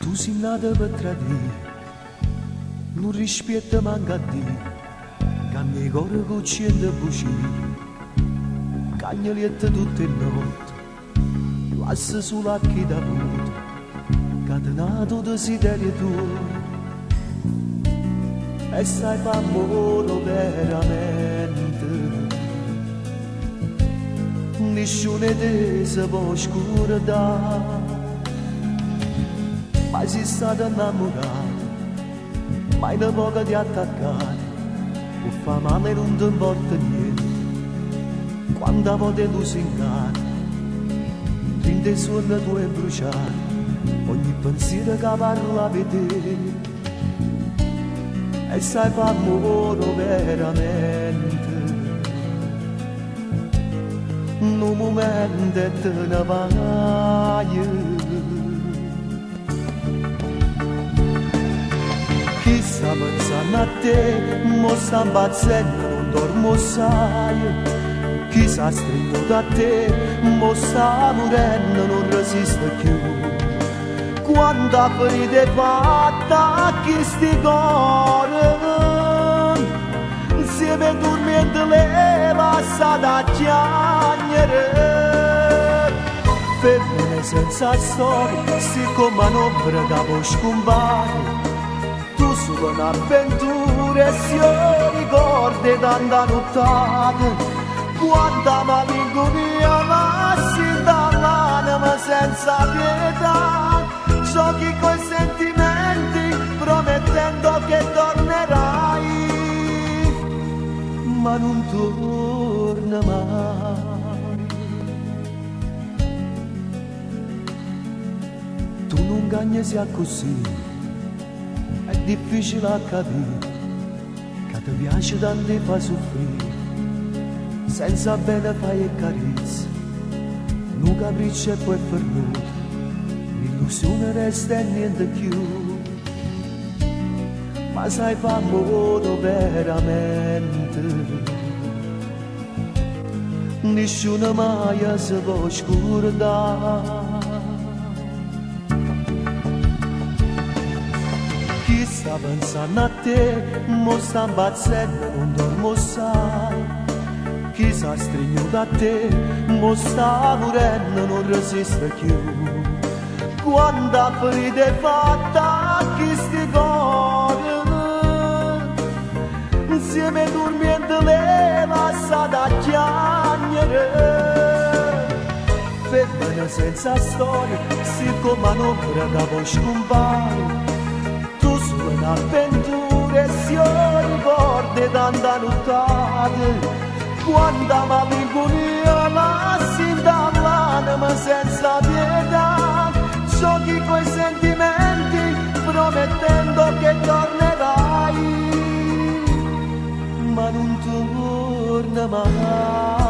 Tu sei nata per tradire, non rispetta manca a te, che mi cuore cucciendo bucini, cagnoliette tutte le notti, lascia sull'acchi da vuoto, catenato desiderio tuo, e sai fa amore veramente, nessuno di te si può scordare. Mai sei stato innamorato, mai una poca di attaccare, o fa male non ti importa niente, quando a volte tu sei in cara, rinde sulle tue bruciate, ogni pensiero che parla di te, e sai fa amore veramente, in un momento e te ne vai. Chi sta pensando a te, mo sta impazzendo, non dormo sai. Chi sta stringato a te, mo sta morendo, non resiste più. Quanta ferita è fatta a chi sti cuore, insieme dormiendo le lasciate a chiagnere. Femmine senza storia, siccome un'ombra che può scompare, tu solo un'avventura e si ricordi tanta nottata, quanta malinconia lasci dall'anima senza pietà, giochi coi sentimenti promettendo che tornerai, ma non torna mai. Tu non gagni sia così, è difficile a capire che ti piace tanto e fa soffrire, senza bene fai e carezze, un capriccio e poi è perduto, l'illusione resta e niente più, ma sai fa amore veramente, nessuno mai si può scordare. Chi sta pensando a te, mo sta impazzendo, non dormo sai. Chi sta stringato a te, mo sta morendo, non resiste più. Quanta ferita è fatta a chi sti cuore, insieme dormiendo le lasciate a chiagnere. Femmine senza storia, siccome un'ombra che può scompare, un'avventura e si ricordi tanta nottata, quanta malinconia lasci dall'anima senza pietà, giochi coi sentimenti promettendo che tornerai, ma non torna mai.